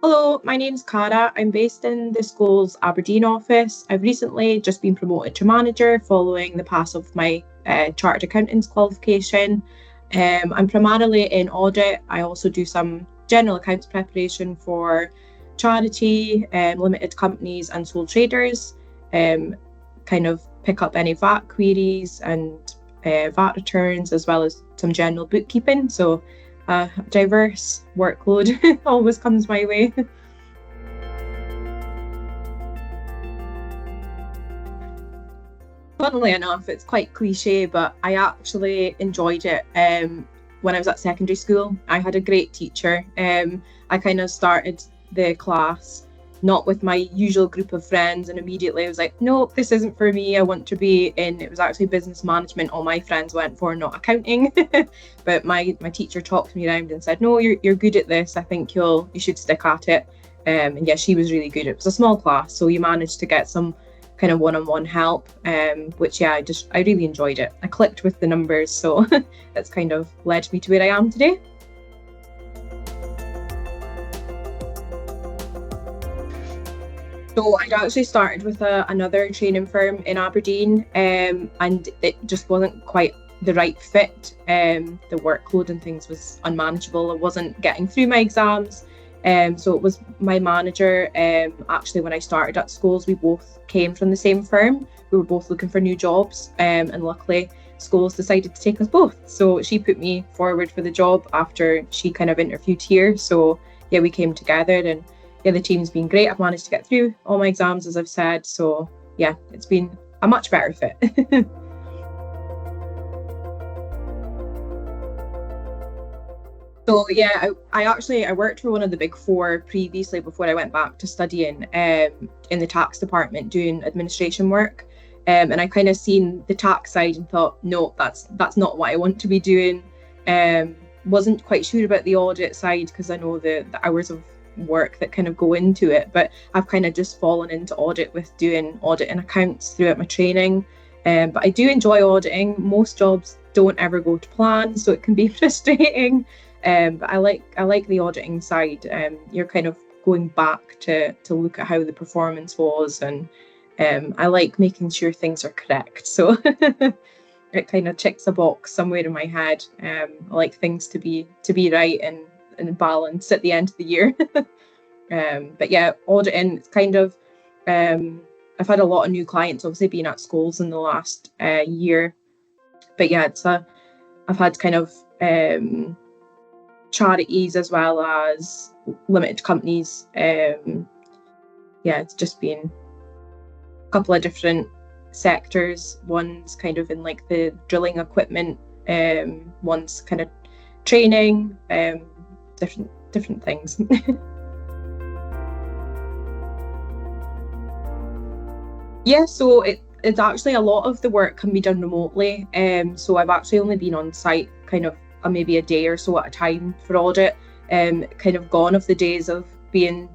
Hello, my name's Cara. I'm based in the Scholes Aberdeen office. I've recently just been promoted to manager following the pass of my chartered accountant's qualification. I'm primarily in audit. I also do some general accounts preparation for charity, limited companies and sole traders. Kind of pick up any VAT queries and VAT returns, as well as some general bookkeeping. So diverse workload always comes my way. Funnily enough, it's quite cliche, but I actually enjoyed it when I was at secondary school. I had a great teacher. I kind of started the class not with my usual group of friends, and immediately I was like, no, this isn't for me. I want to be in, it was actually business management all my friends went for, not accounting. But my teacher talked me around and said, no, you're good at this. I think you should stick at it. And yeah, she was really good. It was a small class, so you managed to get some kind of one-on-one help, which yeah, I really enjoyed it. I clicked with the numbers, so that's kind of led me to where I am today. So I'd actually started with another training firm in Aberdeen, and it just wasn't quite the right fit. The workload and things was unmanageable. I wasn't getting through my exams. So it was my manager. Actually, when I started at Scholes, we both came from the same firm. We were both looking for new jobs, and luckily Scholes decided to take us both. So she put me forward for the job after she kind of interviewed here. So yeah, we came together, and yeah, the team's been great. I've managed to get through all my exams, as I've said. So yeah, it's been a much better fit. So yeah, I worked for one of the big four previously before I went back to studying in the tax department doing administration work. And I kind of seen the tax side and thought, no, that's not what I want to be doing. Wasn't quite sure about the audit side because I know the hours of work that kind of go into it, but I've kind of just fallen into audit with doing audit and accounts throughout my training. But I do enjoy auditing. Most jobs don't ever go to plan, so it can be frustrating. But I like the auditing side. You're kind of going back to look at how the performance was, and I like making sure things are correct. So it kind of checks a box somewhere in my head. I like things to be right and balanced at the end of the year. But yeah, auditing, it's kind of I've had a lot of new clients, obviously being at schools in the last year. But yeah, I've had kind of charities as well as limited companies. Yeah, it's just been a couple of different sectors. One's kind of in like the drilling equipment, one's kind of training, different things. Yeah, so it's actually a lot of the work can be done remotely. So I've actually only been on site kind of maybe a day or so at a time for audit. Kind of gone of the days of being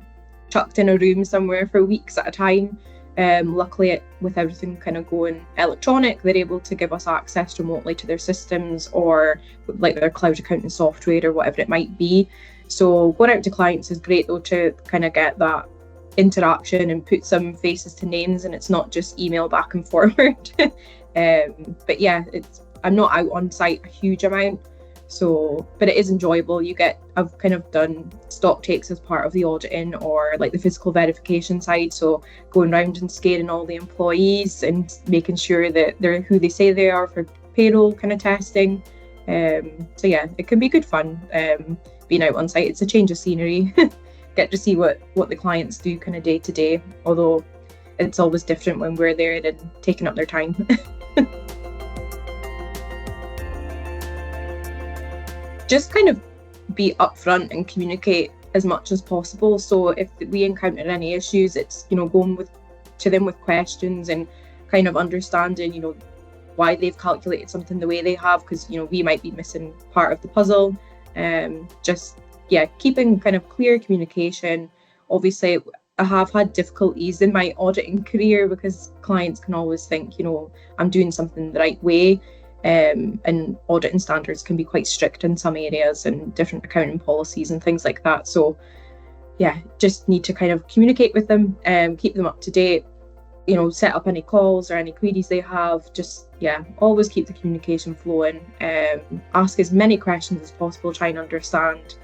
chucked in a room somewhere for weeks at a time. Luckily, with everything kind of going electronic, they're able to give us access remotely to their systems or like their cloud accounting software or whatever it might be. So going out to clients is great though, to kind of get that interaction and put some faces to names, and it's not just email back and forward. But yeah, I'm not out on site a huge amount. So, but it is enjoyable. I've kind of done stock takes as part of the auditing or like the physical verification side. So going around and scaring all the employees and making sure that they're who they say they are for payroll kind of testing. So yeah, it can be good fun being out on site. It's a change of scenery. Get to see what the clients do kind of day to day. Although it's always different when we're there and taking up their time. Just kind of be upfront and communicate as much as possible. So if we encounter any issues, it's going to them with questions and kind of understanding why they've calculated something the way they have, because we might be missing part of the puzzle. Just keeping kind of clear communication. Obviously, I have had difficulties in my auditing career because clients can always think I'm doing something the right way. And auditing standards can be quite strict in some areas and different accounting policies and things like that. So yeah, just need to kind of communicate with them and keep them up to date, set up any calls or any queries they have. Just, yeah, always keep the communication flowing. Ask as many questions as possible, try and understand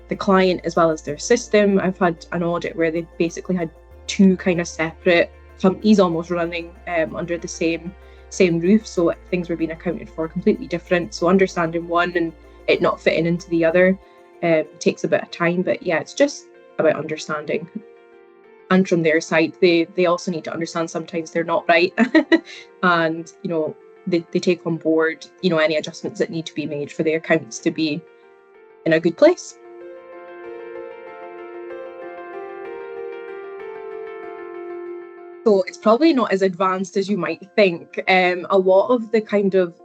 the client as well as their system. I've had an audit where they basically had two kind of separate companies almost running under the same roof, so things were being accounted for completely different. So understanding one and it not fitting into the other takes a bit of time, but yeah, it's just about understanding. And from their side, they also need to understand sometimes they're not right, and they take on board any adjustments that need to be made for the accounts to be in a good place. So it's probably not as advanced as you might think. A lot of the kind of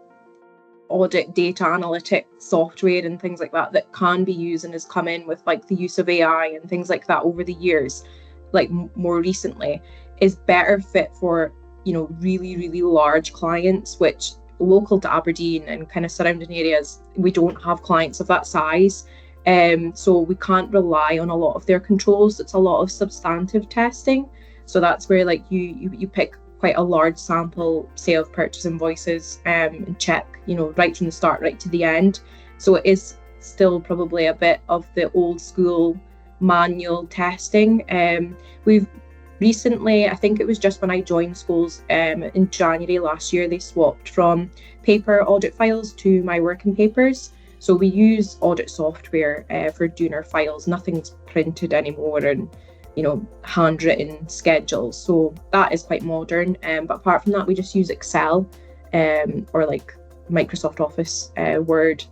audit data analytics software and things like that can be used and has come in with like the use of AI and things like that over the years, like more recently, is better fit for really, really large clients, which local to Aberdeen and kind of surrounding areas, we don't have clients of that size. So we can't rely on a lot of their controls. It's a lot of substantive testing. So that's where like you pick quite a large sample, say, of purchase invoices and check, right from the start, right to the end. So it is still probably a bit of the old school manual testing. We've recently, I think it was just when I joined Scholes in January last year, they swapped from paper audit files to my working papers. So we use audit software for doing our files. Nothing's printed anymore, and handwritten schedules. So that is quite modern. But apart from that, we just use Excel or like Microsoft Office, Word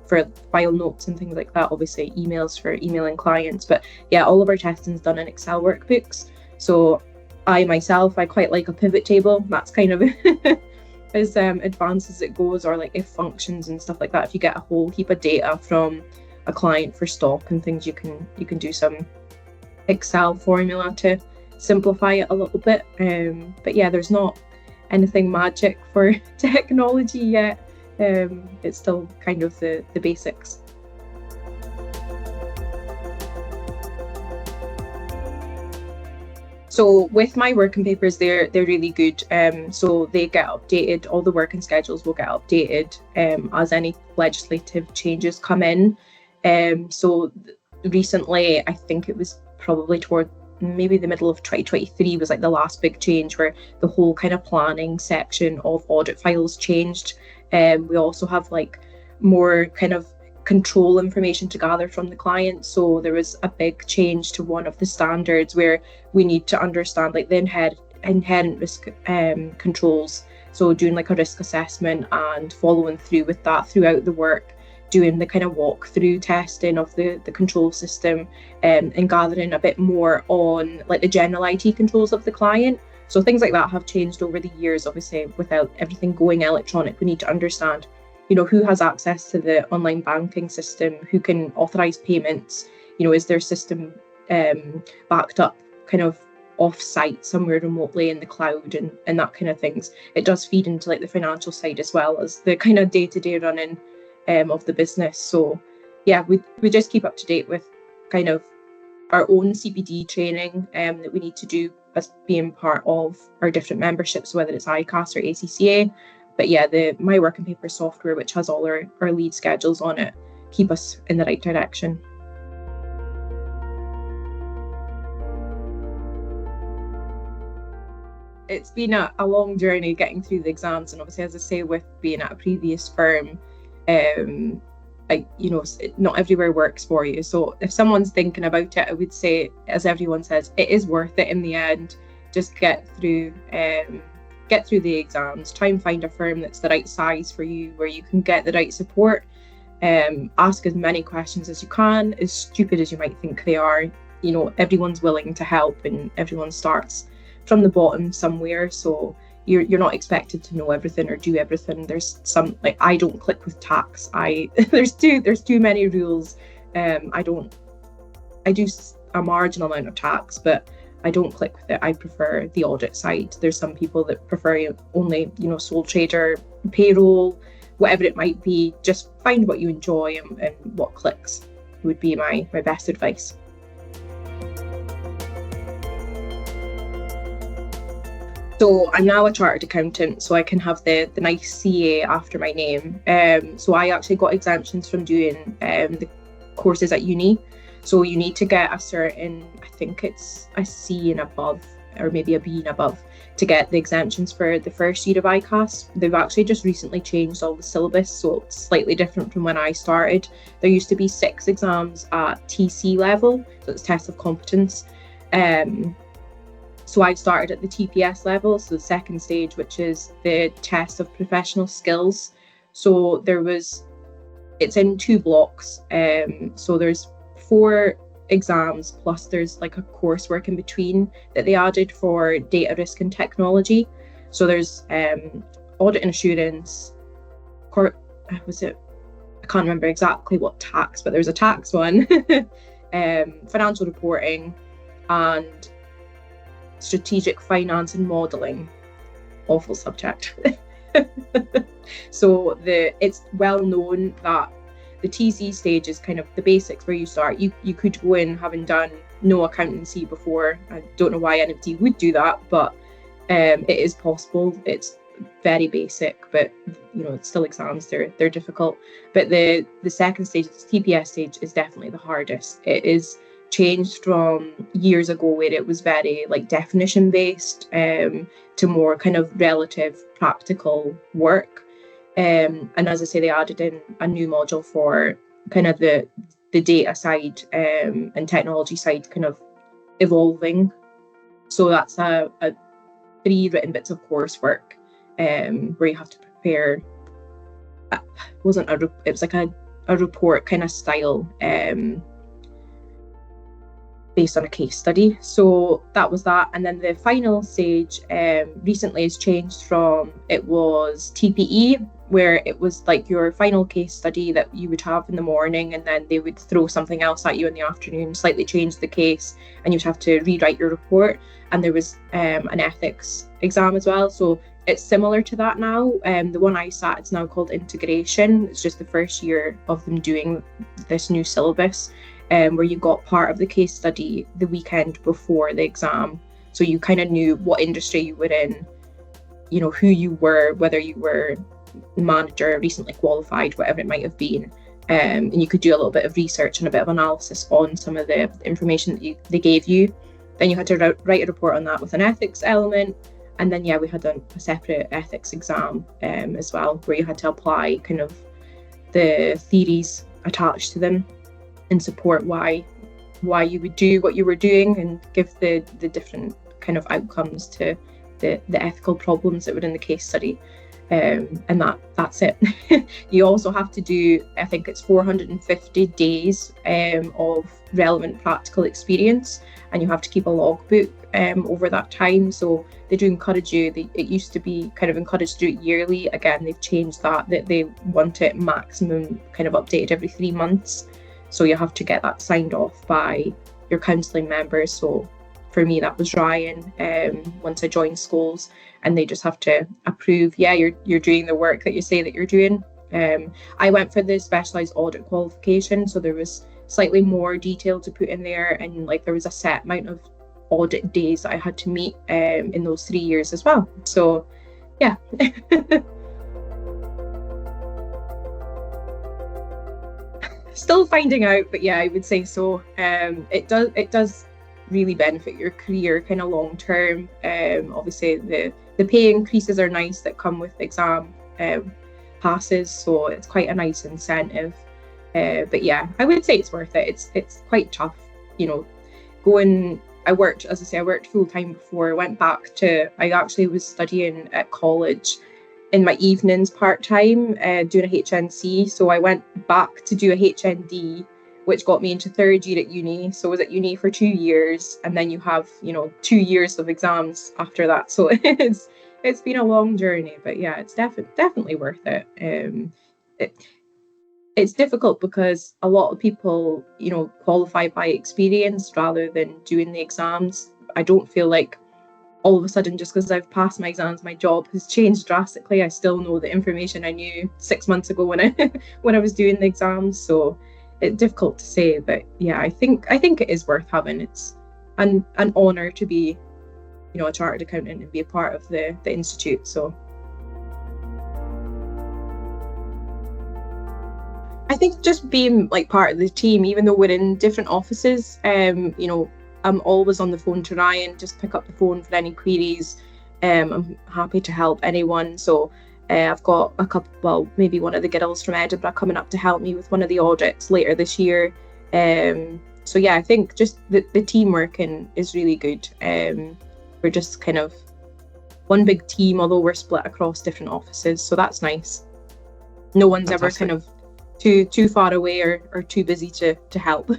for file notes and things like that. Obviously, emails for emailing clients. But yeah, all of our testing is done in Excel workbooks. So I quite like a pivot table. That's kind of as advanced as it goes, or like if functions and stuff like that. If you get a whole heap of data from a client for stock and things, you can do some Excel formula to simplify it a little bit. But yeah, there's not anything magic for technology yet. It's still kind of the basics. So with my working papers, they're really good. So they get updated. All the working schedules will get updated as any legislative changes come in. So recently, I think it was probably toward maybe the middle of 2023 was like the last big change, where the whole kind of planning section of audit files changed. We also have like more kind of control information to gather from the client. So there was a big change to one of the standards where we need to understand like the inherent risk controls. So doing like a risk assessment and following through with that throughout the work, doing the kind of walkthrough testing of the control system, and gathering a bit more on like the general IT controls of the client. So things like that have changed over the years. Obviously, without everything going electronic, we need to understand, who has access to the online banking system, who can authorize payments, is their system backed up kind of off-site somewhere remotely in the cloud, and that kind of things. It does feed into like the financial side as well as the kind of day-to-day running of the business. So yeah, we just keep up to date with kind of our own CPD training that we need to do as being part of our different memberships, whether it's ICAS or ACCA. But yeah, the My Working Paper software, which has all our lead schedules on it, keep us in the right direction. It's been a long journey getting through the exams, and obviously, as I say, with being at a previous firm, not everywhere works for you. So if someone's thinking about it, I would say, as everyone says, it is worth it in the end. Just get through the exams, try and find a firm that's the right size for you, where you can get the right support. Ask as many questions as you can, as stupid as you might think they are. Everyone's willing to help, and everyone starts from the bottom somewhere. So you're not expected to know everything or do everything. There's some, like, I don't click with tax. There's too many rules. I do a marginal amount of tax, but I don't click with it. I prefer the audit side. There's some people that prefer only, sole trader, payroll, whatever it might be. Just find what you enjoy and what clicks would be my best advice. So I'm now a chartered accountant, so I can have the nice CA after my name. So I actually got exemptions from doing the courses at uni. So you need to get a certain, I think it's a C and above, or maybe a B and above, to get the exemptions for the first year of ICAS. They've actually just recently changed all the syllabus, so it's slightly different from when I started. There used to be 6 exams at TC level, so it's test of competence. So I started at the TPS level, so the second stage, which is the test of professional skills. So it's in 2 blocks. So there's 4 exams, plus there's like a coursework in between that they added for data risk and technology. So there's audit and assurance, I can't remember exactly what tax, but there's a tax one, financial reporting, and strategic finance and modelling. Awful subject. So it's well known that the TC stage is kind of the basics where you start. You could go in having done no accountancy before. I don't know why anybody would do that, but it is possible. It's very basic, but it's still exams. They're difficult. But the second stage, the TPS stage, is definitely the hardest. It is changed from years ago where it was very like definition based to more kind of relative practical work. And as I say, they added in a new module for kind of the data side and technology side kind of evolving. So that's a 3 written bits of coursework where you have to prepare. It was like a report kind of style based on a case study. So that was that. And then the final stage recently has changed from, it was TPE, where it was like your final case study that you would have in the morning, and then they would throw something else at you in the afternoon, slightly change the case, and you'd have to rewrite your report. And there was an ethics exam as well. So it's similar to that now. The one I sat, it's now called integration. It's just the first year of them doing this new syllabus. Where you got part of the case study the weekend before the exam. So you kind of knew what industry you were in, who you were, whether you were manager, recently qualified, whatever it might have been. And you could do a little bit of research and a bit of analysis on some of the information that they gave you. Then you had to write a report on that with an ethics element. And then, we had a separate ethics exam as well, where you had to apply kind of the theories attached to them and support why you would do what you were doing, and give the different kind of outcomes to the ethical problems that were in the case study. And that's it. You also have to do, I think it's 450 days of relevant practical experience, and you have to keep a logbook over that time. So they do encourage you. It used to be kind of encouraged to do it yearly. Again, they've changed that they want it maximum kind of updated every 3 months. So you have to get that signed off by your counselling members. So for me, that was Ryan once I joined Scholes, and they just have to approve, you're doing the work that you say that you're doing. I went for the specialised audit qualification, so there was slightly more detail to put in there, and like there was a set amount of audit days that I had to meet in those 3 years as well. So yeah. Still finding out, but I would say so. It does really benefit your career kind of long term. Obviously the pay increases are nice that come with exam passes, so it's quite a nice incentive. But I would say it's worth it. It's quite tough, I worked full time before. I actually was studying at college in my evenings part-time, doing a HNC. So I went back to do a HND, which got me into 3rd year at uni. So I was at uni for 2 years, and then you have 2 years of exams after that. So it's been a long journey, but it's definitely worth it. It's difficult because a lot of people qualify by experience rather than doing the exams. I don't feel like all of a sudden, just because I've passed my exams, my job has changed drastically. I still know the information I knew 6 months ago when I was doing the exams. So it's difficult to say, but I think it is worth having. It's an honour to be a chartered accountant and be a part of the institute. So I think just being like part of the team, even though we're in different offices, I'm always on the phone to Ryan, just pick up the phone for any queries. I'm happy to help anyone. So I've got a couple, well, maybe one of the girls from Edinburgh coming up to help me with one of the audits later this year. So yeah, I think just the team working is really good. We're just kind of one big team, although we're split across different offices. So that's nice. No one's Fantastic. ever kind of too far away or too busy to help.